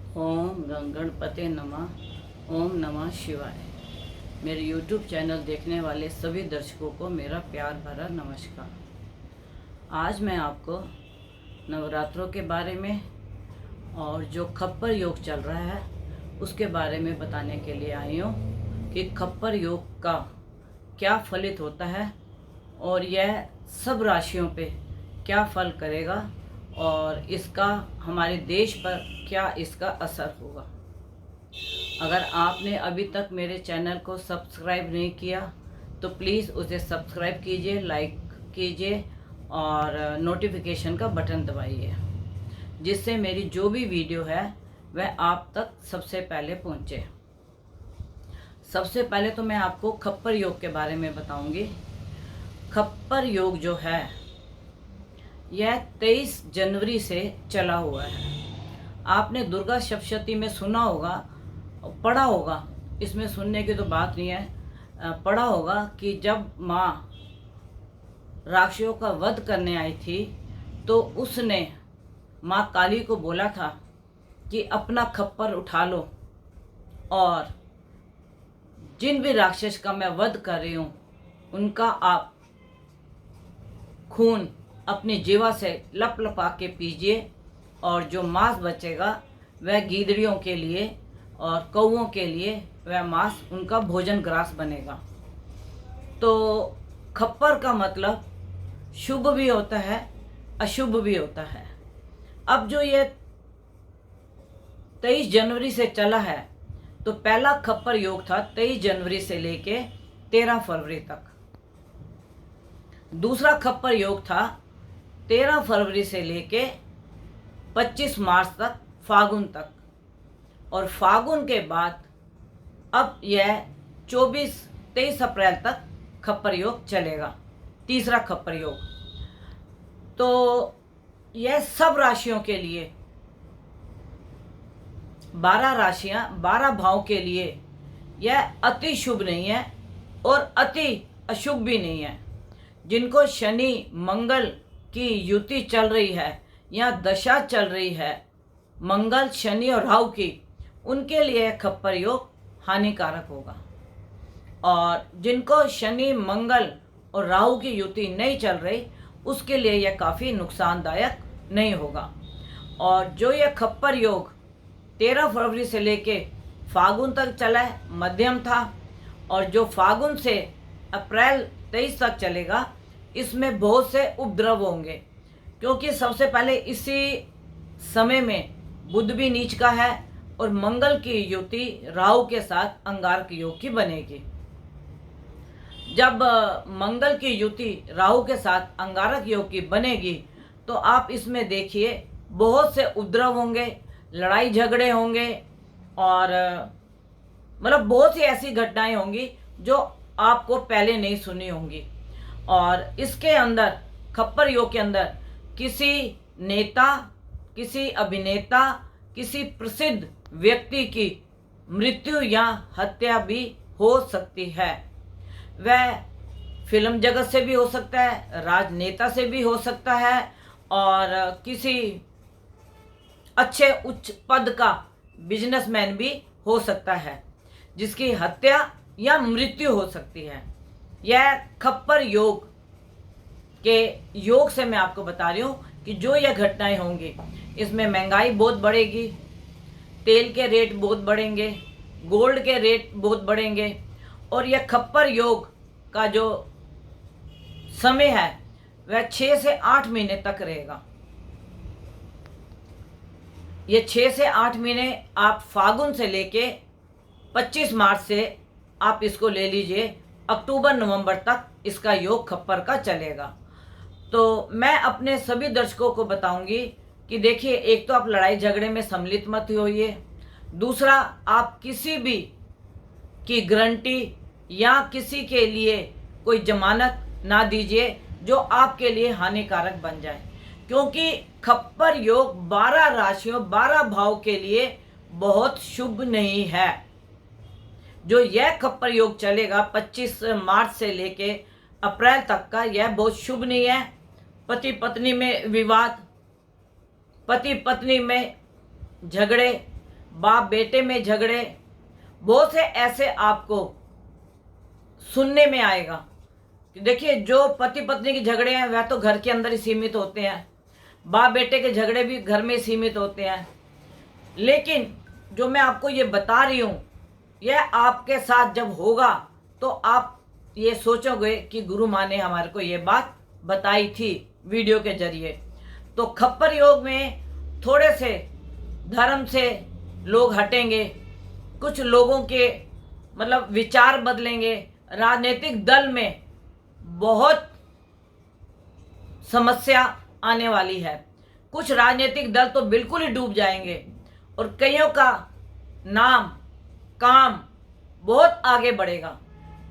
ओम गणपते नमः। ओम नमः शिवाय। मेरे YouTube चैनल देखने वाले सभी दर्शकों को मेरा प्यार भरा नमस्कार। आज मैं आपको नवरात्रों के बारे में और जो खप्पर योग चल रहा है उसके बारे में बताने के लिए आई हूँ कि खप्पर योग का क्या फलित होता है और यह सब राशियों पे क्या फल करेगा और इसका हमारे देश पर क्या इसका असर होगा। अगर आपने अभी तक मेरे चैनल को सब्सक्राइब नहीं किया तो प्लीज़ उसे सब्सक्राइब कीजिए, लाइक कीजिए और नोटिफिकेशन का बटन दबाइए, जिससे मेरी जो भी वीडियो है वह आप तक सबसे पहले पहुंचे। सबसे पहले तो मैं आपको खप्पर योग के बारे में बताऊंगी। खप्पर योग जो है यह 23 जनवरी से चला हुआ है। आपने दुर्गा सप्तशती में सुना होगा, पढ़ा होगा, इसमें सुनने की तो बात नहीं है, पढ़ा होगा कि जब माँ राक्षसों का वध करने आई थी तो उसने माँ काली को बोला था कि अपना खप्पर उठा लो और जिन भी राक्षस का मैं वध कर रही हूँ उनका आप खून अपनी जीवा से लप लपा के पीजिए और जो मांस बचेगा वह गीदड़ियों के लिए और कौओं के लिए वह मांस उनका भोजन ग्रास बनेगा। तो खप्पर का मतलब शुभ भी होता है, अशुभ भी होता है। अब जो ये 23 जनवरी से चला है तो पहला खप्पर योग था 23 जनवरी से लेके 13 फरवरी तक। दूसरा खप्पर योग था 13 फरवरी से लेके 25 मार्च तक, फागुन तक। और फागुन के बाद अब यह 23 अप्रैल तक खप्पर योग चलेगा, तीसरा खप्पर योग। तो यह सब राशियों के लिए 12 राशियां 12 भाव के लिए यह अति शुभ नहीं है और अति अशुभ भी नहीं है। जिनको शनि मंगल की युति चल रही है या दशा चल रही है मंगल शनि और राहु की, उनके लिए खप्पर योग हानिकारक होगा। और जिनको शनि मंगल और राहु की युति नहीं चल रही उसके लिए यह काफ़ी नुकसानदायक नहीं होगा। और जो यह खप्पर योग 13 फरवरी से लेके फागुन तक चला है, मध्यम था, और जो फागुन से अप्रैल 23 तक चलेगा इसमें बहुत से उपद्रव होंगे, क्योंकि सबसे पहले इसी समय में बुध भी नीच का है और मंगल की युति राहु के साथ अंगारक योग की बनेगी। जब मंगल की युति राहु के साथ अंगारक योग की बनेगी तो आप इसमें देखिए बहुत से उपद्रव होंगे, लड़ाई झगड़े होंगे और मतलब बहुत सी ऐसी घटनाएं होंगी जो आपको पहले नहीं सुनी होंगी। और इसके अंदर खप्पर योग के अंदर किसी नेता, किसी अभिनेता, किसी प्रसिद्ध व्यक्ति की मृत्यु या हत्या भी हो सकती है। वह फिल्म जगत से भी हो सकता है, राजनेता से भी हो सकता है और किसी अच्छे उच्च पद का बिजनेसमैन भी हो सकता है जिसकी हत्या या मृत्यु हो सकती है। यह खप्पर योग के योग से मैं आपको बता रही हूँ कि जो यह घटनाएं होंगी इसमें महंगाई बहुत बढ़ेगी, तेल के रेट बहुत बढ़ेंगे, गोल्ड के रेट बहुत बढ़ेंगे और यह खप्पर योग का जो समय है वह 6 से 8 महीने तक रहेगा। ये 6 से 8 महीने आप फागुन से लेके 25 मार्च से आप इसको ले लीजिए, अक्टूबर नवंबर तक इसका योग खप्पर का चलेगा। तो मैं अपने सभी दर्शकों को बताऊंगी कि देखिए, एक तो आप लड़ाई झगड़े में सम्मिलित मत होइए, दूसरा आप किसी भी की गारंटी या किसी के लिए कोई जमानत ना दीजिए जो आपके लिए हानिकारक बन जाए, क्योंकि खप्पर योग 12 राशियों 12 भाव के लिए बहुत शुभ नहीं है। जो यह खप्पर योग चलेगा 25 मार्च से लेके अप्रैल तक का, यह बहुत शुभ नहीं है। पति पत्नी में विवाद, पति पत्नी में झगड़े, बाप बेटे में झगड़े, बहुत से ऐसे आपको सुनने में आएगा। देखिए, जो पति पत्नी के झगड़े हैं वह तो घर के अंदर ही सीमित होते हैं, बाप बेटे के झगड़े भी घर में सीमित होते हैं। लेकिन जो मैं आपको ये बता रही हूँ, यह आपके साथ जब होगा तो आप ये सोचोगे कि गुरु माँ ने हमारे को ये बात बताई थी वीडियो के जरिए। तो खप्पर योग में थोड़े से धर्म से लोग हटेंगे, कुछ लोगों के मतलब विचार बदलेंगे, राजनीतिक दल में बहुत समस्या आने वाली है, कुछ राजनीतिक दल तो बिल्कुल ही डूब जाएंगे और कईयों का नाम काम बहुत आगे बढ़ेगा।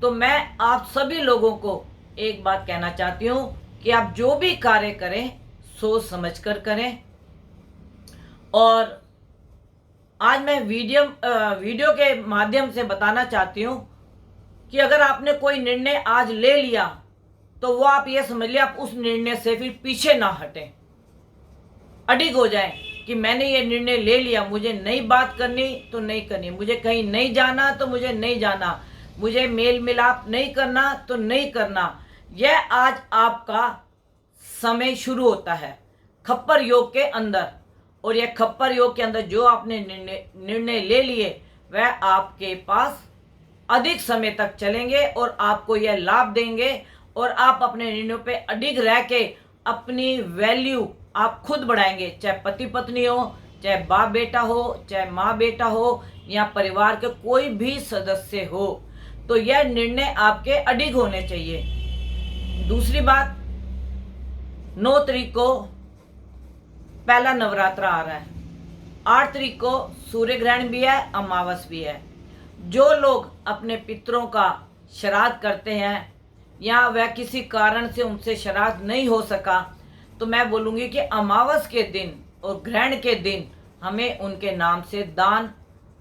तो मैं आप सभी लोगों को एक बात कहना चाहती हूँ कि आप जो भी कार्य करें सोच समझ कर करें। और आज मैं वीडियो के माध्यम से बताना चाहती हूँ कि अगर आपने कोई निर्णय आज ले लिया तो वो आप ये समझ लिया, आप उस निर्णय से फिर पीछे ना हटें, अडिग हो जाएं कि मैंने ये निर्णय ले लिया, मुझे नई बात करनी तो नहीं करनी, मुझे कहीं नहीं जाना तो मुझे नहीं जाना, मुझे मेल मिलाप नहीं करना तो नहीं करना। यह आज आपका समय शुरू होता है खप्पर योग के अंदर। और यह खप्पर योग के अंदर जो आपने निर्णय ले लिए वह आपके पास अधिक समय तक चलेंगे और आपको यह लाभ देंगे और आप अपने निर्णयों पे अडिग रह के अपनी वैल्यू आप खुद बढ़ाएंगे, चाहे पति पत्नी हो, चाहे बाप बेटा हो, चाहे माँ बेटा हो, या परिवार के कोई भी सदस्य हो। तो यह निर्णय आपके अडिग होने चाहिए। दूसरी बात, 9 तारीख को पहला नवरात्र आ रहा है, 8 तारीख को सूर्य ग्रहण भी है, अमावस भी है। जो लोग अपने पितरों का श्राद्ध करते हैं या वह किसी कारण से उनसे श्राद्ध नहीं हो सका, तो मैं बोलूँगी कि अमावस के दिन और ग्रहण के दिन हमें उनके नाम से दान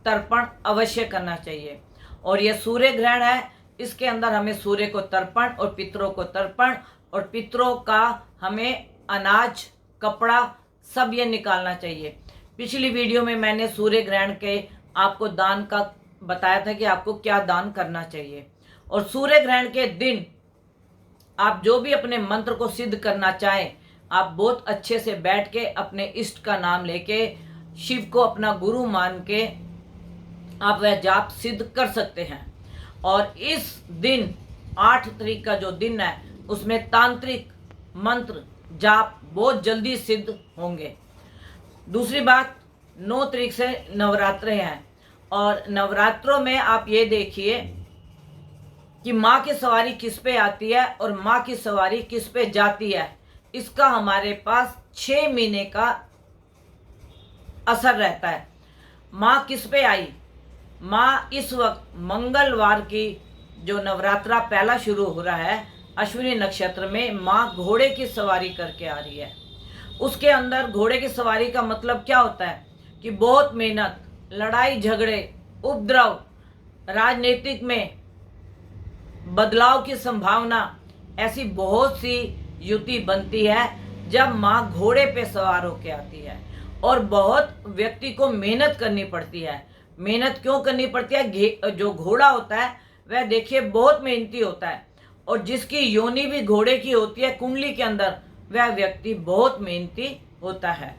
तर्पण अवश्य करना चाहिए। और यह सूर्य ग्रहण है, इसके अंदर हमें सूर्य को तर्पण और पितरों को तर्पण और पितरों का हमें अनाज कपड़ा सब ये निकालना चाहिए। पिछली वीडियो में मैंने सूर्य ग्रहण के आपको दान का बताया था कि आपको क्या दान करना चाहिए। और सूर्य ग्रहण के दिन आप जो भी अपने मंत्र को सिद्ध करना चाहें, आप बहुत अच्छे से बैठ के अपने इष्ट का नाम लेके शिव को अपना गुरु मान के आप वह जाप सिद्ध कर सकते हैं। और इस दिन 8 तारीख का जो दिन है उसमें तांत्रिक मंत्र जाप बहुत जल्दी सिद्ध होंगे। दूसरी बात, 9 तारीख से नवरात्रे हैं और नवरात्रों में आप ये देखिए कि माँ की सवारी किस पे आती है और माँ की सवारी किस पे जाती है, इसका हमारे पास 6 महीने का असर रहता है। माँ किस पे आई, माँ इस वक्त मंगलवार की जो नवरात्रा पहला शुरू हो रहा है अश्विनी नक्षत्र में, माँ घोड़े की सवारी करके आ रही है। उसके अंदर घोड़े की सवारी का मतलब क्या होता है कि बहुत मेहनत, लड़ाई झगड़े, उपद्रव, राजनीतिक में बदलाव की संभावना, ऐसी बहुत सी युति बनती है जब माँ घोड़े पे सवार होके आती है। और बहुत व्यक्ति को मेहनत करनी पड़ती है। मेहनत क्यों करनी पड़ती है? जो घोड़ा होता है वह देखिए बहुत मेहनती होता है, और जिसकी योनि भी घोड़े की होती है कुंडली के अंदर, वह व्यक्ति बहुत मेहनती होता है।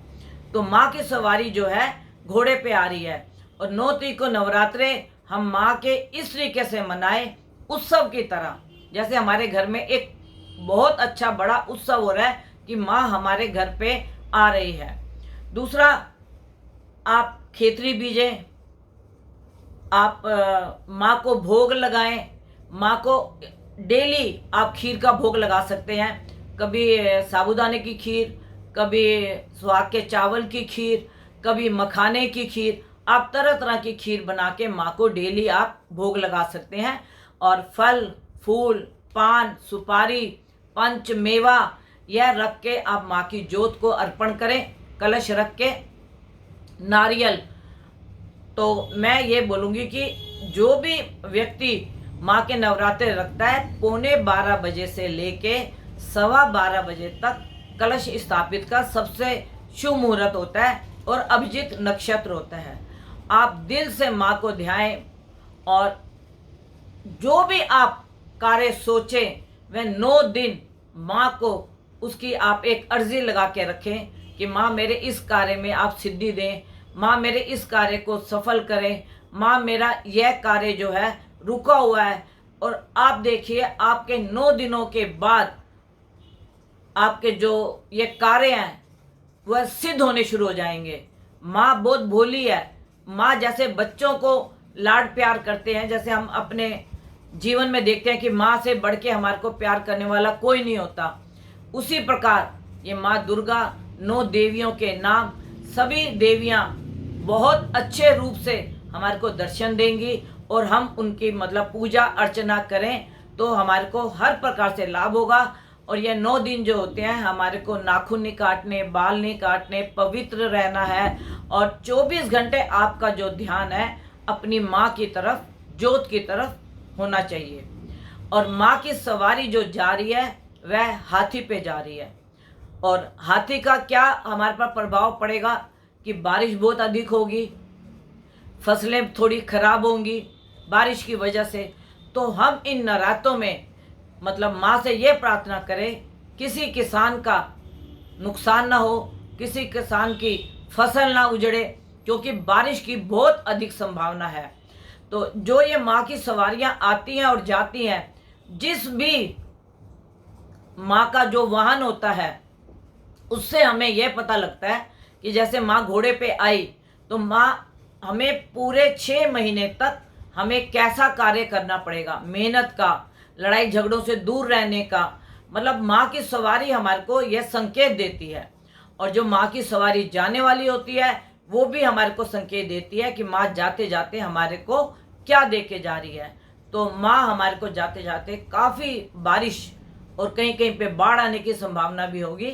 तो माँ की सवारी जो है घोड़े पे आ रही है। और 9 तारीख को नवरात्रे हम माँ के इस तरीके से मनाएं, उत्सव की तरह, जैसे हमारे घर में एक बहुत अच्छा बड़ा उत्सव हो रहा है कि माँ हमारे घर पे आ रही है। दूसरा, आप खेतरी बीजें, आप माँ को भोग लगाएं। माँ को डेली आप खीर का भोग लगा सकते हैं, कभी साबूदाने की खीर, कभी सुहाग के चावल की खीर, कभी मखाने की खीर। आप तरह तरह की खीर बना के माँ को डेली आप भोग लगा सकते हैं। और फल फूल पान सुपारी पंच मेवा यह रख के आप माँ की जोत को अर्पण करें, कलश रख के नारियल। तो मैं ये बोलूँगी कि जो भी व्यक्ति माँ के नवरात्रे रखता है, 11:15 बजे से लेके 12:15 बजे तक कलश स्थापित का सबसे शुभ मुहूर्त होता है और अभिजीत नक्षत्र होता है। आप दिल से माँ को ध्याएं और जो भी आप कार्य सोचें वह 9 दिन माँ को उसकी आप एक अर्जी लगा के रखें कि माँ मेरे इस कार्य में आप सिद्धि दें, माँ मेरे इस कार्य को सफल करें, माँ मेरा यह कार्य जो है रुका हुआ है। और आप देखिए आपके 9 दिनों के बाद आपके जो ये कार्य हैं वह सिद्ध होने शुरू हो जाएंगे। माँ बहुत भोली है। माँ जैसे बच्चों को लाड प्यार करते हैं, जैसे हम अपने जीवन में देखते हैं कि माँ से बढ़ के हमारे को प्यार करने वाला कोई नहीं होता, उसी प्रकार ये माँ दुर्गा 9 देवियों के नाम, सभी देवियाँ बहुत अच्छे रूप से हमारे को दर्शन देंगी और हम उनकी मतलब पूजा अर्चना करें तो हमारे को हर प्रकार से लाभ होगा। और ये 9 दिन जो होते हैं हमारे को नाखून नहीं काटने, बाल नहीं काटने, पवित्र रहना है और 24 घंटे आपका जो ध्यान है अपनी माँ की तरफ, ज्योत की तरफ होना चाहिए। और माँ की सवारी जो जा रही है वह हाथी पे जा रही है और हाथी का क्या हमारे पर प्रभाव पड़ेगा कि बारिश बहुत अधिक होगी, फसलें थोड़ी खराब होंगी बारिश की वजह से। तो हम इन नवरात्रों में मतलब माँ से ये प्रार्थना करें किसी किसान का नुकसान ना हो, किसी किसान की फसल ना उजड़े, क्योंकि बारिश की बहुत अधिक संभावना है। तो जो ये माँ की सवारियाँ आती हैं और जाती हैं, जिस भी माँ का जो वाहन होता है उससे हमें यह पता लगता है कि जैसे माँ घोड़े पे आई तो माँ हमें पूरे 6 महीने तक हमें कैसा कार्य करना पड़ेगा, मेहनत का, लड़ाई झगड़ों से दूर रहने का। मतलब माँ की सवारी हमारे को यह संकेत देती है और जो माँ की सवारी जाने वाली होती है वो भी हमारे को संकेत देती है कि माँ जाते जाते हमारे को क्या दे के जा रही है। तो माँ हमारे को जाते जाते काफ़ी बारिश और कहीं कहीं पे बाढ़ आने की संभावना भी होगी।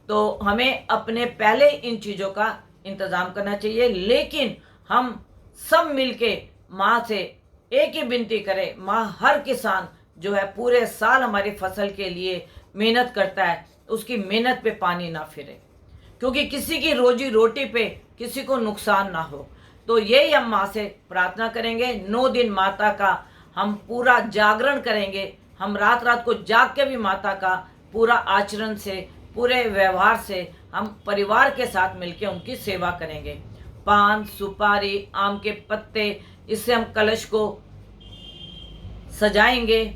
तो हमें अपने पहले इन चीज़ों का इंतज़ाम करना चाहिए। लेकिन हम सब मिलके माँ से एक ही विनती करें, माँ हर किसान जो है पूरे साल हमारी फसल के लिए मेहनत करता है, उसकी मेहनत पे पानी ना फिरे, क्योंकि किसी की रोजी रोटी पे किसी को नुकसान ना हो। तो यही हम माँ से प्रार्थना करेंगे। 9 दिन माता का हम पूरा जागरण करेंगे, हम रात रात को जाग के भी माता का पूरा आचरण से, पूरे व्यवहार से हम परिवार के साथ मिलकर उनकी सेवा करेंगे। पान, सुपारी, आम के पत्ते, इससे हम कलश को सजाएंगे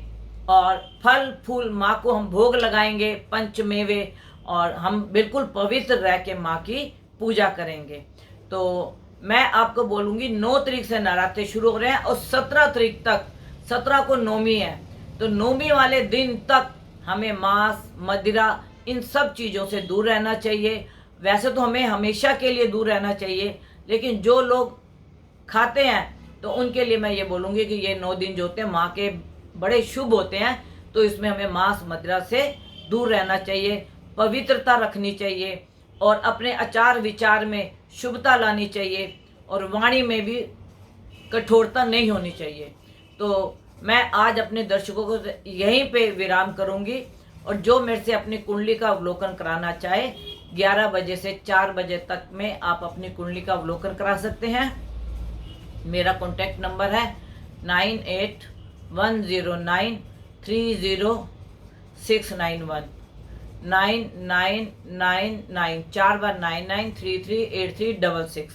और फल फूल माँ को हम भोग लगाएंगे, पंचमेवे, और हम बिल्कुल पवित्र रह के माँ की पूजा करेंगे। तो मैं आपको बोलूँगी 9 तारीख से नवरात्रि शुरू हो रहे हैं और 17 तारीख तक, 17 को नौमी है, तो नौमी वाले दिन तक हमें मांस, मदिरा, इन सब चीज़ों से दूर रहना चाहिए। वैसे तो हमें हमेशा के लिए दूर रहना चाहिए, लेकिन जो लोग खाते हैं तो उनके लिए मैं ये बोलूँगी कि ये 9 दिन जो होते हैं माँ के बड़े शुभ होते हैं, तो इसमें हमें मांस मदिरा से दूर रहना चाहिए, पवित्रता रखनी चाहिए और अपने आचार विचार में शुभता लानी चाहिए और वाणी में भी कठोरता नहीं होनी चाहिए। तो मैं आज अपने दर्शकों को यहीं पे विराम करूंगी और जो मेरे से अपनी कुंडली का अवलोकन कराना चाहे 11 बजे से 4 बजे तक में आप अपनी कुंडली का अवलोकन करा सकते हैं। मेरा कॉन्टैक्ट नंबर है 9810930691 9999 4 बार 99338366।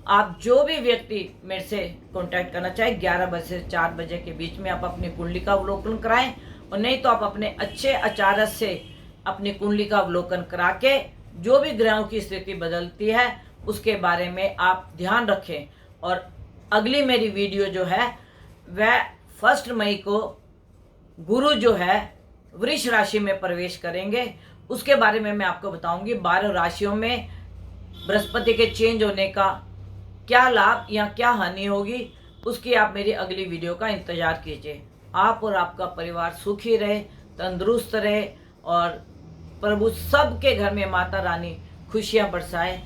आप जो भी व्यक्ति मेरे से कांटेक्ट करना चाहे 11 बजे से 4 बजे के बीच में आप अपनी कुंडली का अवलोकन कराएं, और नहीं तो आप अपने अच्छे आचार्य से अपनी कुंडली का अवलोकन करा के जो भी ग्रहों की स्थिति बदलती है उसके बारे में आप ध्यान रखें। और अगली मेरी वीडियो जो है वह 1 मई को गुरु जो है वृष राशि में प्रवेश करेंगे, उसके बारे में मैं आपको बताऊंगी 12 राशियों में बृहस्पति के चेंज होने का क्या लाभ या क्या हानि होगी। उसकी आप मेरी अगली वीडियो का इंतजार कीजिए। आप और आपका परिवार सुखी रहे, तंदुरुस्त रहे और प्रभु सबके घर में माता रानी खुशियां बरसाए।